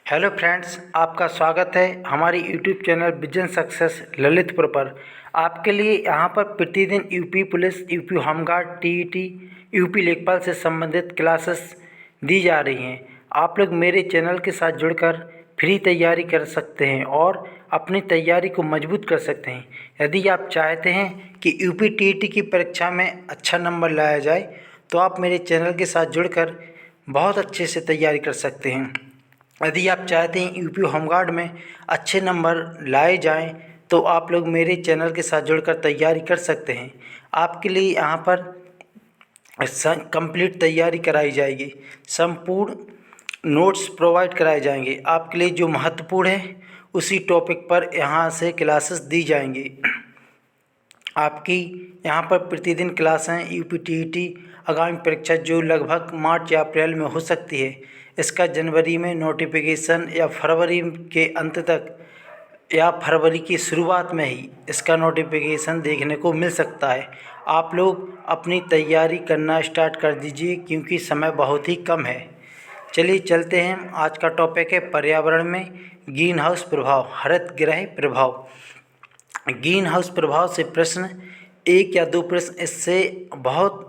Hello friends, आपका स्वागत है हमारी YouTube channel vision success Lalitpur पर। आपके लिए यहाँ पर प्रतिदिन UP police, UP home guard, TET, UP लेखपाल से संबंधित क्लासेस दी जा रही हैं। आप लोग मेरे चैनल के साथ जुड़कर फ्री तैयारी कर सकते हैं और अपनी तैयारी को मजबूत कर सकते हैं। यदि आप चाहते हैं कि यूपी टीईटी की परीक्षा में अच्छा नंबर लाया जाए तो आप मेरे चैनल के साथ जुड़कर बहुत अच्छे से तैयारी कर सकते हैं। यदि आप चाहते हैं यूपी होमगार्ड में अच्छे नंबर लाए जाएं तो आप लोग मेरे चैनल के साथ जुड़कर तैयारी कर सकते हैं। आपके लिए यहाँ पर कंप्लीट तैयारी कराई जाएगी, संपूर्ण नोट्स प्रोवाइड कराए जाएंगे। आपके लिए जो महत्वपूर्ण है उसी टॉपिक पर यहाँ से क्लासेस दी जाएंगी। आपकी यहाँ पर प्रतिदिन क्लास हैं यूपी टीईटी आगामी परीक्षा जो लगभग मार्च या अप्रैल में हो सकती है। इसका जनवरी में नोटिफिकेशन या फरवरी के अंत तक या फरवरी की शुरुआत में ही इसका नोटिफिकेशन देखने को मिल सकता है। आप लोग अपनी तैयारी करना स्टार्ट कर दीजिए क्योंकि समय बहुत ही कम है। चलिए चलते हैं। आज का टॉपिक है पर्यावरण में ग्रीन हाउस प्रभाव, हरित गृह प्रभाव। ग्रीन हाउस प्रभाव से प्रश्न एक या दो प्रश्न इससे बहुत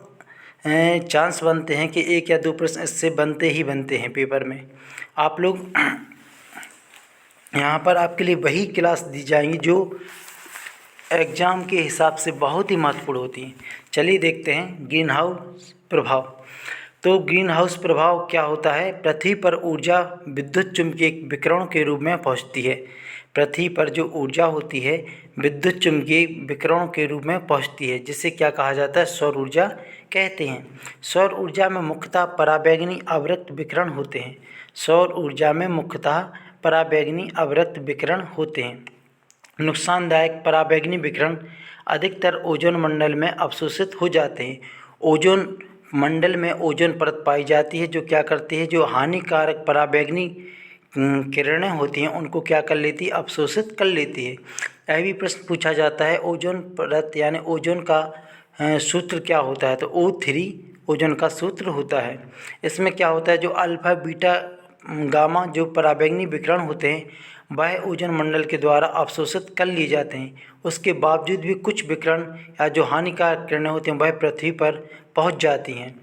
चांस बनते हैं कि एक या दो प्रश्न इससे बनते ही बनते हैं पेपर में। आप लोग यहाँ पर आपके लिए वही क्लास दी जाएंगी जो एग्ज़ाम के हिसाब से बहुत ही महत्वपूर्ण होती हैं। चलिए देखते हैं ग्रीन हाउस प्रभाव। तो ग्रीन हाउस प्रभाव क्या होता है? पृथ्वी पर ऊर्जा विद्युत चुम्बकीय विकिरण के रूप में पहुँचती है। पृथ्वी पर जो ऊर्जा होती है विद्युत चुम्बकीय विकिरणों के रूप में पहुँचती है, जिसे क्या कहा जाता है? सौर ऊर्जा कहते हैं। सौर ऊर्जा में मुख्यतः पराबैंगनी आवृत्त विकिरण होते हैं। सौर ऊर्जा में मुख्यतः पराबैंगनी आवृत्त विकिरण होते हैं। नुकसानदायक पराबैंगनी विकिरण अधिकतर ओजोन मंडल में अवशोषित हो जाते हैं। ओजोन मंडल में ओजोन परत पाई जाती है जो क्या करती है, जो हानिकारक पराबैंगनी किरणें होती हैं उनको क्या कर लेती है? अवशोषित कर लेती है। यह भी प्रश्न पूछा जाता है ओजोन परत यानी ओजोन का सूत्र क्या होता है? तो O3 ओजोन का सूत्र होता है। इसमें क्या होता है, जो अल्फा बीटा गामा जो पराबैंगनी विकिरण होते हैं वह ओजोन मंडल के द्वारा अवशोषित कर लिए जाते हैं। उसके बावजूद भी कुछ विकिरण या जो हानिकारक किरणें होती हैं वह पृथ्वी पर पहुंच जाती हैं।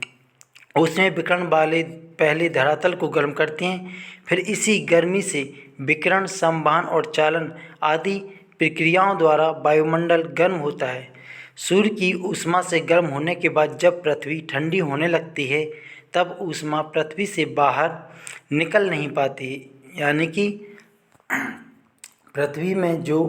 उसमें विकिरण वाले पहले धरातल को गर्म करती हैं, फिर इसी गर्मी से विकिरण संवहन और चालन आदि प्रक्रियाओं द्वारा वायुमंडल गर्म होता है। सूर्य की ऊष्मा से गर्म होने के बाद जब पृथ्वी ठंडी होने लगती है तब ऊष्मा पृथ्वी से बाहर निकल नहीं पाती, यानी कि पृथ्वी में जो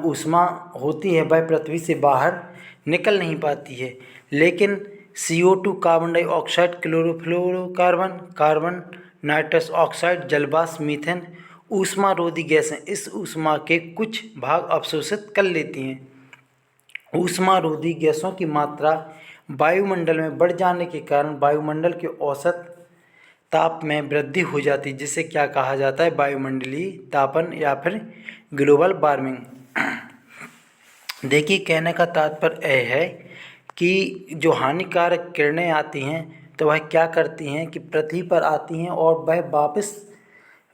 ऊष्मा होती है वह पृथ्वी से बाहर निकल नहीं पाती है। लेकिन CO2 carbon dioxide, chlorofluorocarbon, carbon nitrous oxide, जलवाष्प, मीथेन ऊष्मारोधी गैसें इस ऊष्मा के कुछ भाग अवशोषित कर लेती हैं। ऊष्मारोधी गैसों की मात्रा वायुमंडल में बढ़ जाने के कारण वायुमंडल के औसत ताप में वृद्धि हो जाती है, जिसे क्या कहा जाता है? वायुमंडलीय तापन या फिर ग्लोबल वार्मिंग। देखिए, कहने का तात्पर्य यह है कि जो हानिकारक किरणें आती हैं तो वह क्या करती हैं कि पृथ्वी पर आती हैं और वह वापस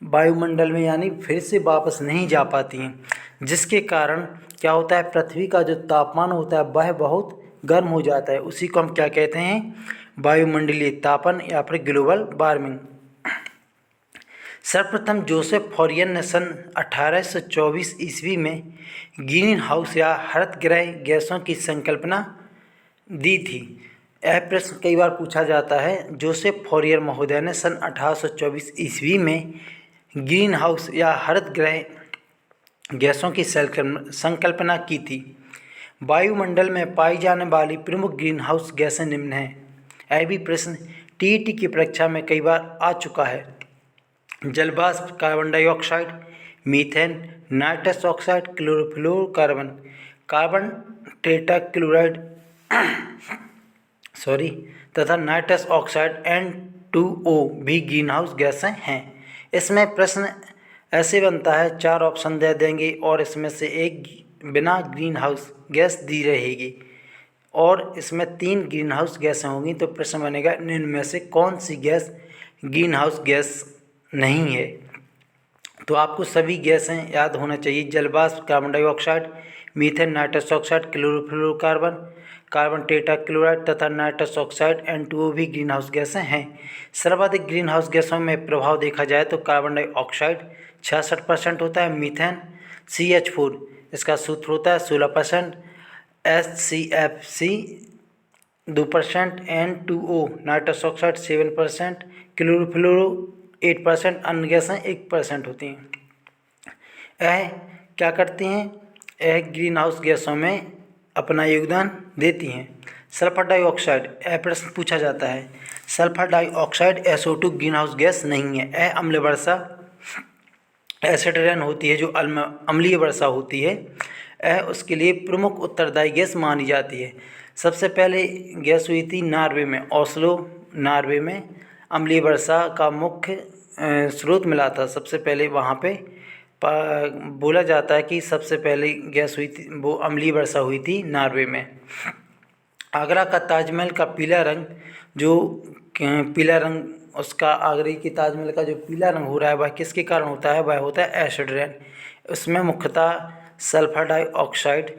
वायुमंडल में यानी फिर से वापस नहीं जा पाती हैं, जिसके कारण क्या होता है, पृथ्वी का जो तापमान होता है वह बहुत गर्म हो जाता है। उसी को हम क्या कहते हैं? वायुमंडलीय तापन या फिर ग्लोबल वार्मिंग। सर्वप्रथम जोसेफ फॉरियर ने सन 1824 ईस्वी में ग्रीन हाउस या हरित गृह गैसों की संकल्पना दी थी। यह प्रश्न कई बार पूछा जाता है। जोसेफ फॉरियर महोदय ने सन 1824 ईस्वी में ग्रीन हाउस या हरित गृह गैसों की संकल्पना की थी। वायुमंडल में पाई जाने वाली प्रमुख ग्रीन हाउस गैसें निम्न हैं। यह भी प्रश्न टीईटी की परीक्षा में कई बार आ चुका है। जलवाष्प, carbon dioxide, methane, nitrous oxide, chlorofluorocarbon, carbon tetrachloride तथा नाइट्रस ऑक्साइड N2O भी ग्रीन हाउस गैसें हैं। इसमें प्रश्न ऐसे बनता है, चार ऑप्शन दे देंगे और इसमें से एक बिना ग्रीन हाउस गैस दी रहेगी और इसमें तीन ग्रीन हाउस गैसें होंगी। तो प्रश्न बनेगा, इनमें से कौन सी गैस ग्रीन हाउस गैस नहीं है? तो आपको सभी गैसें याद होना चाहिए। जलवाष्प, carbon dioxide, methane, nitrous oxide, chlorofluorocarbon, carbon tetrachloride तथा नाइट्रस ऑक्साइड N2O भी ग्रीन हाउस गैसें हैं। सर्वाधिक ग्रीन हाउस गैसों में प्रभाव देखा जाए तो कार्बन डाइऑक्साइड 66% होता है, मीथेन CH4 इसका सूत्र होता है 16%, HCFC 2%, N2O nitrous oxide 7%, chlorofluoro 8%, अन्य गैसें 1% होती हैं। यह क्या करती हैं? यह ग्रीन हाउस गैसों में अपना योगदान देती हैं। सल्फर डाइऑक्साइड, यह प्रश्न पूछा जाता है। Sulphur dioxide SO2 green house gas नहीं है। यह अम्ल वर्षा एसिड रेन होती है, जो अम्लीय वर्षा होती है, यह उसके लिए प्रमुख उत्तरदायी गैस मानी जाती है। सबसे पहले गैस हुई थी नॉर्वे में, ओस्लो नॉर्वे में अम्लीय वर्षा का मुख्य स्रोत मिला था। सबसे पहले वहाँ पे बोला जाता है कि सबसे पहले गैस हुई थी, वो अम्लीय वर्षा हुई थी नॉर्वे में। आगरा का ताजमहल का पीला रंग, जो पीला रंग उसका आगरे की ताजमहल का जो पीला रंग हो रहा है वह किसके कारण होता है? वह होता है एसिड रेन। उसमें मुख्यतः सल्फर डाइऑक्साइड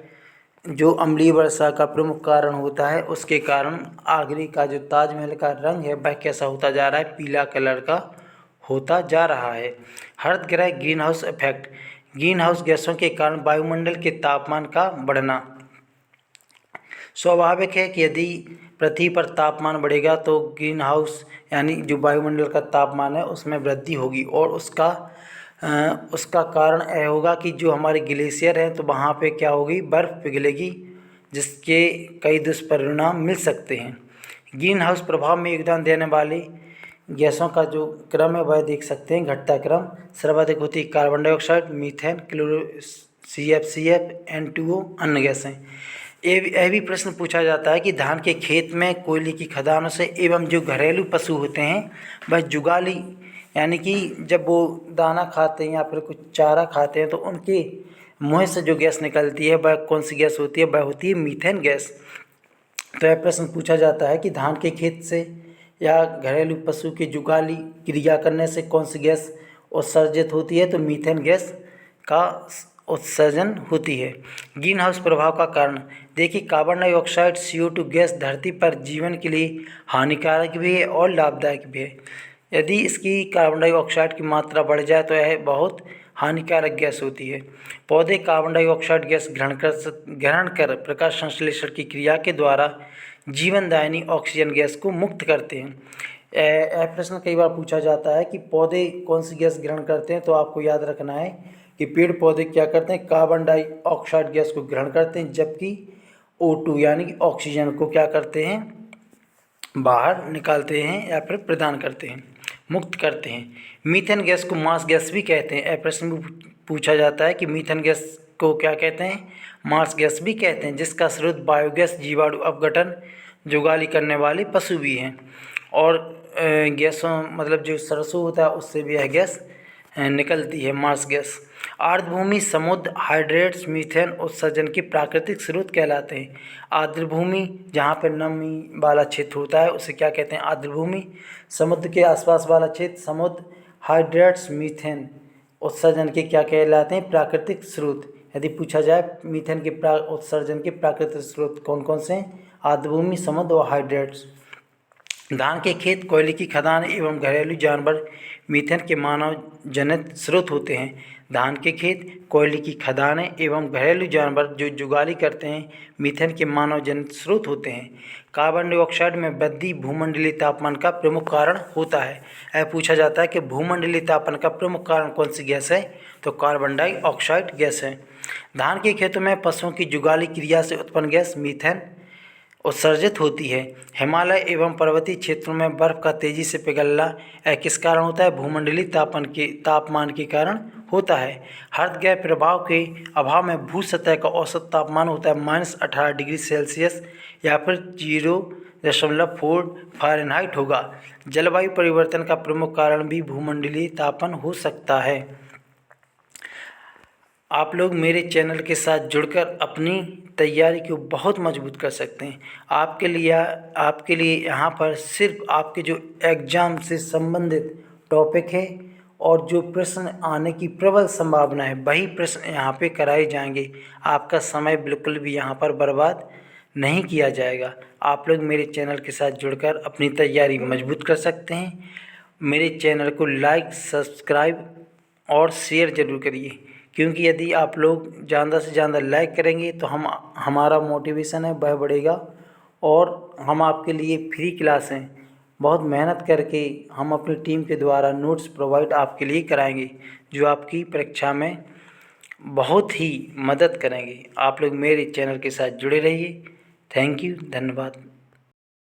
जो अम्लीय वर्षा का प्रमुख कारण होता है, उसके कारण आगरे का जो ताजमहल का रंग है वह कैसा होता जा रहा है? पीला कलर का होता जा रहा है। हरित गृह green house effect, green house गैसों के कारण वायुमंडल के तापमान का बढ़ना। स्वाभाविक है कि यदि पृथ्वी पर तापमान बढ़ेगा तो ग्रीन हाउस यानी जो वायुमंडल का तापमान है उसमें वृद्धि होगी, और उसका कारण यह होगा कि जो हमारे ग्लेशियर हैं तो वहाँ पे क्या होगी? बर्फ़ पिघलेगी, जिसके कई दुष्परिणाम मिल सकते हैं। ग्रीन हाउस प्रभाव में योगदान देने वाली गैसों का जो क्रम है वह देख सकते हैं, घटता क्रम। सर्वाधिक होती है carbon dioxide, methane, CFCF, N2O, अन्य गैसें। यह भी प्रश्न पूछा जाता है कि धान के खेत में कोयले की खदानों से एवं जो घरेलू पशु होते हैं वह जुगाली यानी कि जब वो दाना खाते हैं या फिर कुछ चारा खाते हैं तो उनके मुँह से जो गैस निकलती है वह कौन सी गैस होती है? वह होती है मीथेन गैस। तो यह प्रश्न पूछा जाता है कि धान के खेत से या घरेलू पशु की जुगाली क्रिया करने से कौन सी गैस उत्सर्जित होती है? तो मीथेन गैस का उत्सर्जन होती है। ग्रीन हाउस प्रभाव का कारण देखिए, कार्बन डाइऑक्साइड CO2 गैस धरती पर जीवन के लिए हानिकारक भी है और लाभदायक भी है। यदि इसकी कार्बन डाइऑक्साइड की मात्रा बढ़ जाए तो यह बहुत हानिकारक गैस होती है। पौधे कार्बन डाइऑक्साइड गैस ग्रहण कर प्रकाश संश्लेषण की क्रिया के द्वारा जीवनदायिनी ऑक्सीजन गैस को मुक्त करते हैं। यह प्रश्न कई बार पूछा जाता है कि पौधे कौन सी गैस ग्रहण करते हैं, तो आपको याद रखना है कि पेड़ पौधे क्या करते हैं? कार्बन डाइऑक्साइड गैस को ग्रहण करते हैं, जबकि O2 यानी कि ऑक्सीजन को क्या करते हैं? बाहर निकालते हैं या फिर प्रदान करते हैं, मुक्त करते हैं। मीथेन गैस को मार्स गैस भी कहते हैं। यह प्रश्न भी पूछा जाता है कि मीथेन गैस को क्या कहते हैं? मार्स गैस भी कहते हैं, जिसका स्रोत बायोगैस, जीवाणु अपघटन, जुगाली करने वाले पशु भी हैं। और गैसों मतलब जो सरसों होता है उससे भी यह गैस निकलती है, मार्स गैस। आर्द्रभूमि समुद्र हाइड्रेट्स मीथेन उत्सर्जन के प्राकृतिक स्रोत कहलाते हैं। आर्द्रभूमि जहाँ पर नमी वाला क्षेत्र होता है उसे क्या कहते हैं? आर्द्रभूमि। समुद्र के आसपास वाला क्षेत्र समुद्र हाइड्रेट्स मीथेन उत्सर्जन के क्या कहलाते हैं? प्राकृतिक स्रोत। यदि पूछा जाए मीथेन के उत्सर्जन के प्राकृतिक स्रोत कौन कौन से हैं? आर्द्रभूमि, समुद्र और हाइड्रेट्स। धान के खेत, कोयले की खदान एवं घरेलू जानवर मीथेन के मानव जनित स्रोत होते हैं। धान के खेत, कोयले की खदानें एवं घरेलू जानवर जो जुगाली करते हैं मीथेन के मानव जनित स्रोत होते हैं। कार्बन डाइऑक्साइड में वृद्धि भूमंडलीय तापमान का प्रमुख कारण होता है। यह पूछा जाता है कि भूमंडलीय तापमान का प्रमुख कारण कौन सी गैस है? तो कार्बन डाइऑक्साइड गैस है। धान के खेतों में पशुओं की जुगाली क्रिया से उत्पन्न गैस मीथेन उत्सर्जित होती है। हिमालय एवं पर्वतीय क्षेत्रों में बर्फ़ का तेज़ी से पिघलना यह किस कारण होता है? भूमंडलीय तापमान के कारण होता है। हरितगृह प्रभाव के अभाव में भू सतह का औसत तापमान होता है -18 डिग्री सेल्सियस या फिर 0.4 फ़ारेनहाइट होगा। जलवायु परिवर्तन का प्रमुख कारण भी भूमंडलीय तापन हो सकता है। आप लोग मेरे चैनल के साथ जुड़कर अपनी तैयारी को बहुत मजबूत कर सकते हैं। आपके लिए यहाँ पर सिर्फ आपके जो एग्ज़ाम से संबंधित टॉपिक है और जो प्रश्न आने की प्रबल संभावना है वही प्रश्न यहाँ पे कराए जाएंगे। आपका समय बिल्कुल भी यहाँ पर बर्बाद नहीं किया जाएगा। आप लोग मेरे चैनल के साथ जुड़कर अपनी तैयारी मजबूत कर सकते हैं। मेरे चैनल को लाइक, सब्सक्राइब और शेयर ज़रूर करिए, क्योंकि यदि आप लोग ज़्यादा से ज़्यादा लाइक करेंगे तो हमारा मोटिवेशन है वह बढ़ेगा और हम आपके लिए फ्री क्लासें बहुत मेहनत करके हम अपनी टीम के द्वारा नोट्स प्रोवाइड आपके लिए कराएंगे, जो आपकी परीक्षा में बहुत ही मदद करेंगे। आप लोग मेरे चैनल के साथ जुड़े रहिए। थैंक यू, धन्यवाद।